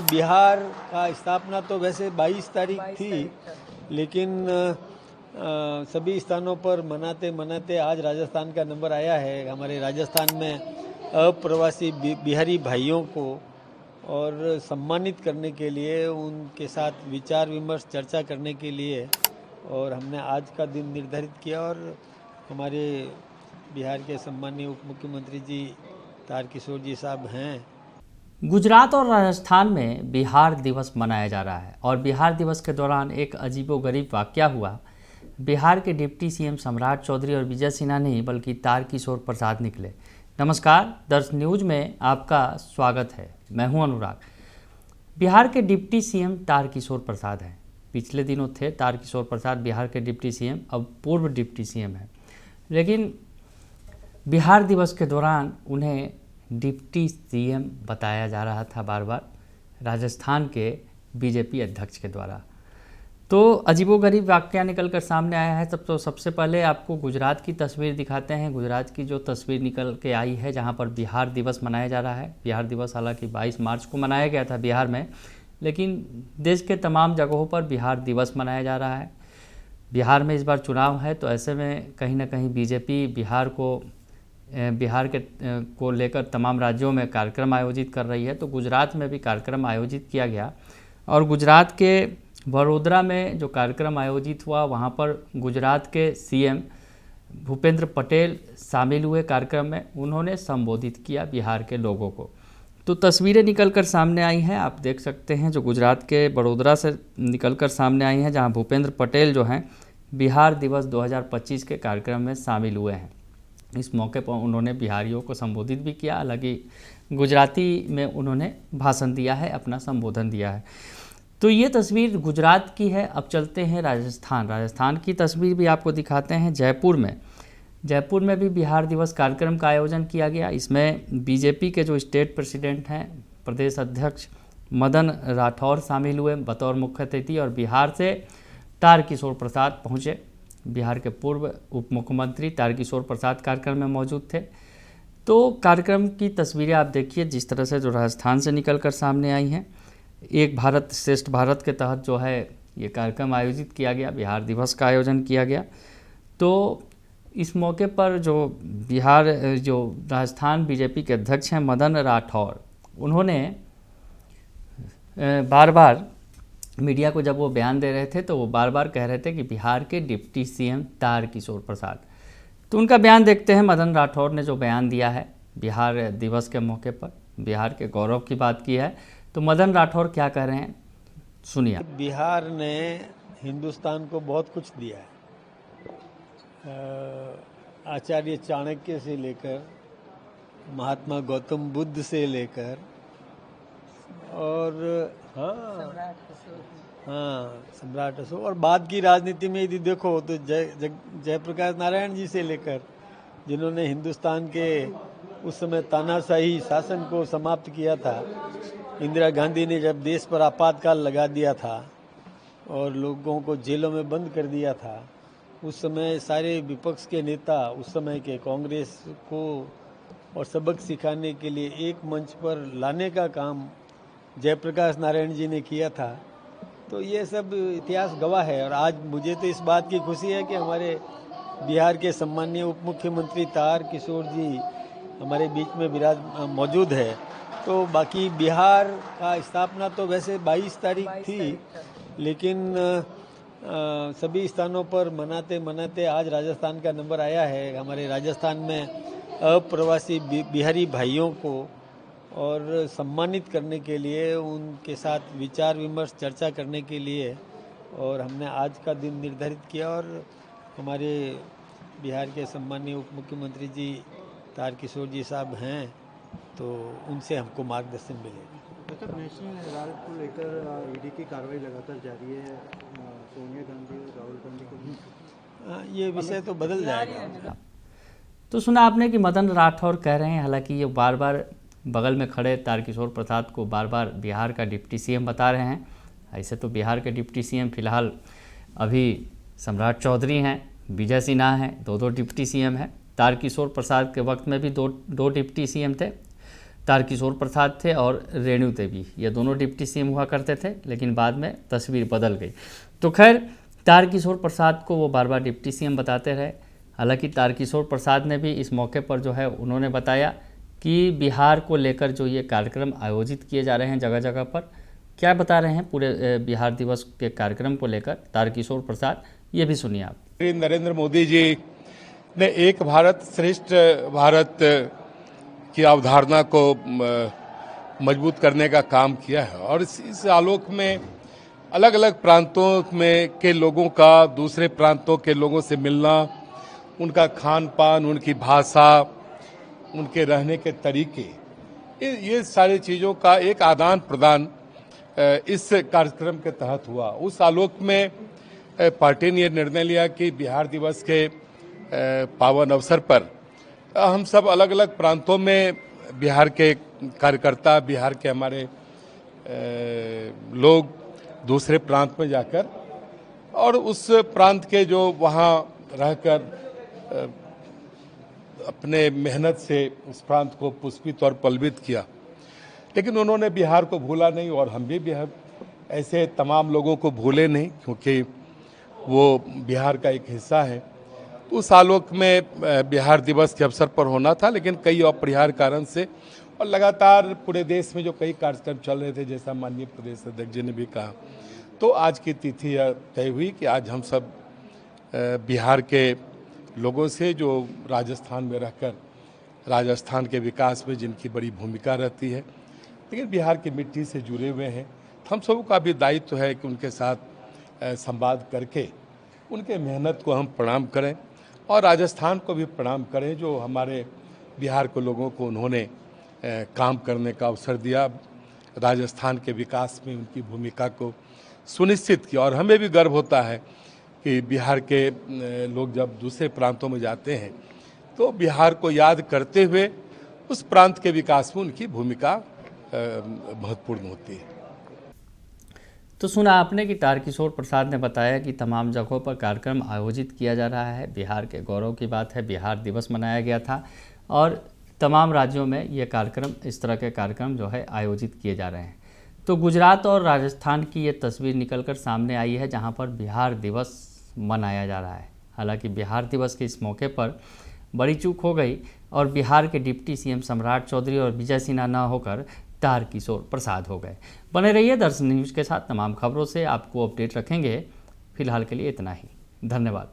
बिहार का स्थापना तो वैसे 22 तारीख थी, लेकिन सभी स्थानों पर मनाते मनाते आज राजस्थान का नंबर आया है। हमारे राजस्थान में अप्रवासी बिहारी भाइयों को और सम्मानित करने के लिए, उनके साथ विचार विमर्श चर्चा करने के लिए और हमने आज का दिन निर्धारित किया। और हमारे बिहार के सम्मानीय उप मुख्यमंत्री जी तारकिशोर जी साहब हैं। गुजरात और राजस्थान में बिहार दिवस मनाया जा रहा है और बिहार दिवस के दौरान एक अजीबोगरीब वाकया हुआ। बिहार के डिप्टी सीएम सम्राट चौधरी और विजय सिन्हा नहीं बल्कि तारकिशोर प्रसाद निकले। नमस्कार, दर्श न्यूज में आपका स्वागत है। मैं हूं अनुराग। बिहार के डिप्टी सीएम तारकिशोर प्रसाद हैं। पिछले दिनों थे तारकिशोर प्रसाद बिहार के डिप्टी सीएम, अब पूर्व डिप्टी सीएम हैं। लेकिन बिहार दिवस के दौरान उन्हें डिप्टी सीएम बताया जा रहा था बार बार राजस्थान के बीजेपी अध्यक्ष के द्वारा। तो अजीबोगरीब वाकया निकल कर सामने आया है। तो सबसे पहले आपको गुजरात की तस्वीर दिखाते हैं। गुजरात की जो तस्वीर निकल के आई है, जहां पर बिहार दिवस मनाया जा रहा है। बिहार दिवस हालांकि 22 मार्च को मनाया गया था बिहार में, लेकिन देश के तमाम जगहों पर बिहार दिवस मनाया जा रहा है। बिहार में इस बार चुनाव है, तो ऐसे में कहीं ना कहीं बीजेपी बिहार को लेकर तमाम राज्यों में कार्यक्रम आयोजित कर रही है। तो गुजरात में भी कार्यक्रम आयोजित किया गया और गुजरात के वडोदरा में जो कार्यक्रम आयोजित हुआ, वहाँ पर गुजरात के सीएम भूपेंद्र पटेल शामिल हुए कार्यक्रम में। उन्होंने संबोधित किया बिहार के लोगों को। तो तस्वीरें निकलकर सामने आई हैं, आप देख सकते हैं, जो गुजरात के वडोदरा से निकलकर सामने आई हैं, जहां भूपेंद्र पटेल जो हैं बिहार दिवस 2025 के कार्यक्रम में शामिल हुए हैं। इस मौके पर उन्होंने बिहारियों को संबोधित भी किया। हालांकि गुजराती में उन्होंने भाषण दिया है, अपना संबोधन दिया है। तो ये तस्वीर गुजरात की है। अब चलते हैं राजस्थान की तस्वीर भी आपको दिखाते हैं। जयपुर में भी बिहार दिवस कार्यक्रम का आयोजन किया गया। इसमें बीजेपी के जो स्टेट प्रेसिडेंट हैं, प्रदेश अध्यक्ष मदन राठौर शामिल हुए बतौर मुख्य अतिथि और बिहार से तारकिशोर प्रसाद पहुँचे। बिहार के पूर्व उप मुख्यमंत्री तारकिशोर प्रसाद कार्यक्रम में मौजूद थे। तो कार्यक्रम की तस्वीरें आप देखिए, जिस तरह से जो राजस्थान से निकल कर सामने आई हैं। एक भारत श्रेष्ठ भारत के तहत जो है ये कार्यक्रम आयोजित किया गया, बिहार दिवस का आयोजन किया गया। तो इस मौके पर जो राजस्थान बीजेपी के अध्यक्ष हैं मदन राठौर, उन्होंने बार बार मीडिया को जब वो बयान दे रहे थे तो वो बार बार कह रहे थे कि बिहार के डिप्टी सीएम तारकिशोर प्रसाद। तो उनका बयान देखते हैं। मदन राठौर ने जो बयान दिया है बिहार दिवस के मौके पर, बिहार के गौरव की बात की है। तो मदन राठौर क्या कह रहे हैं, सुनिए। बिहार ने हिंदुस्तान को बहुत कुछ दिया है। आचार्य चाणक्य से लेकर महात्मा गौतम बुद्ध से लेकर और सम्राट अशोक, और बाद की राजनीति में यदि देखो तो जयप्रकाश नारायण जी से लेकर, जिन्होंने हिंदुस्तान के उस समय तानाशाही शासन को समाप्त किया था। इंदिरा गांधी ने जब देश पर आपातकाल लगा दिया था और लोगों को जेलों में बंद कर दिया था, उस समय सारे विपक्ष के नेता उस समय के कांग्रेस को और सबक सिखाने के लिए एक मंच पर लाने का काम जयप्रकाश नारायण जी ने किया था। तो ये सब इतिहास गवाह है। और आज मुझे तो इस बात की खुशी है कि हमारे बिहार के सम्मानीय उप मुख्यमंत्री तारकिशोर जी हमारे बीच में मौजूद है। तो बाकी बिहार का स्थापना तो वैसे 22 तारीख थी, लेकिन सभी स्थानों पर मनाते मनाते आज राजस्थान का नंबर आया है। हमारे राजस्थान में अप्रवासी बिहारी भाइयों को और सम्मानित करने के लिए, उनके साथ विचार विमर्श चर्चा करने के लिए और हमने आज का दिन निर्धारित किया। और हमारे बिहार के सम्मानीय उप मुख्यमंत्री जी तारकिशोर जी साहब हैं, तो उनसे हमको मार्गदर्शन मिलेगा। नेशनल अदालत को लेकर ईडी की कार्रवाई लगातार जारी है। सोनिया गांधी और राहुल गांधी को ये विषय तो बदल जाएगा। तो सुना आपने कि मदन राठौर कह रहे हैं, हालांकि ये बार बार बगल में खड़े तारकिशोर प्रसाद को बार बार बिहार का डिप्टी सीएम बता रहे हैं। ऐसे तो बिहार के डिप्टी सीएम फिलहाल अभी सम्राट चौधरी हैं, विजय सिन्हा हैं, दो डिप्टी सीएम हैं। तारकिशोर प्रसाद के वक्त में भी दो डिप्टी सीएम थे। तारकिशोर प्रसाद थे और रेणु देवी, ये दोनों डिप्टी सीएम हुआ करते थे, लेकिन बाद में तस्वीर बदल गई। तो खैर तारकिशोर प्रसाद को वो बार बार डिप्टी सीएम बताते रहे। हालांकि तारकिशोर प्रसाद ने भी इस मौके पर जो है उन्होंने बताया कि बिहार को लेकर जो ये कार्यक्रम आयोजित किए जा रहे हैं जगह जगह पर, क्या बता रहे हैं पूरे बिहार दिवस के कार्यक्रम को लेकर तारकिशोर प्रसाद, ये भी सुनिए आप। नरेंद्र मोदी जी ने एक भारत श्रेष्ठ भारत की अवधारणा को मजबूत करने का काम किया है और इस आलोक में अलग अलग प्रांतों में के लोगों का दूसरे प्रांतों के लोगों से मिलना, उनका खान पान, उनकी भाषा, उनके रहने के तरीके, ये सारी चीज़ों का एक आदान प्रदान इस कार्यक्रम के तहत हुआ। उस आलोक में पार्टी ने यह निर्णय लिया कि बिहार दिवस के पावन अवसर पर हम सब अलग अलग प्रांतों में बिहार के कार्यकर्ता, बिहार के हमारे लोग दूसरे प्रांत में जाकर और उस प्रांत के जो वहाँ रहकर अपने मेहनत से उस प्रांत को पुष्पित और पल्वित किया। लेकिन उन्होंने बिहार को भूला नहीं और हम भी बिहार ऐसे तमाम लोगों को भूले नहीं, क्योंकि वो बिहार का एक हिस्सा है। उस आलोक में बिहार दिवस के अवसर पर होना था, लेकिन कई अपरिहार्य कारण से और लगातार पूरे देश में जो कई कार्यक्रम चल रहे थे, जैसा माननीय प्रदेश अध्यक्ष जी ने भी कहा, तो आज की तिथि तय हुई कि आज हम सब बिहार के लोगों से जो राजस्थान में रहकर राजस्थान के विकास में जिनकी बड़ी भूमिका रहती है, लेकिन बिहार की मिट्टी से जुड़े हुए हैं, हम सबों का भी दायित्व है कि उनके साथ संवाद करके उनके मेहनत को हम प्रणाम करें और राजस्थान को भी प्रणाम करें, जो हमारे बिहार के लोगों को उन्होंने काम करने का अवसर दिया, राजस्थान के विकास में उनकी भूमिका को सुनिश्चित किया। और हमें भी गर्व होता है कि बिहार के लोग जब दूसरे प्रांतों में जाते हैं तो बिहार को याद करते हुए उस प्रांत के विकास में उनकी भूमिका महत्वपूर्ण होती है। तो सुना आपने कि तारकिशोर प्रसाद ने बताया कि तमाम जगहों पर कार्यक्रम आयोजित किया जा रहा है। बिहार के गौरव की बात है, बिहार दिवस मनाया गया था और तमाम राज्यों में ये कार्यक्रम, इस तरह के कार्यक्रम जो है आयोजित किए जा रहे हैं। तो गुजरात और राजस्थान की ये तस्वीर निकलकर सामने आई है, जहाँ पर बिहार दिवस मनाया जा रहा है। हालांकि बिहार दिवस के इस मौके पर बड़ी चूक हो गई और बिहार के डिप्टी सीएम सम्राट चौधरी और विजय सिन्हा न होकर तारकिशोर प्रसाद हो गए। बने रहिए दर्शन न्यूज़ के साथ, तमाम खबरों से आपको अपडेट रखेंगे। फिलहाल के लिए इतना ही, धन्यवाद।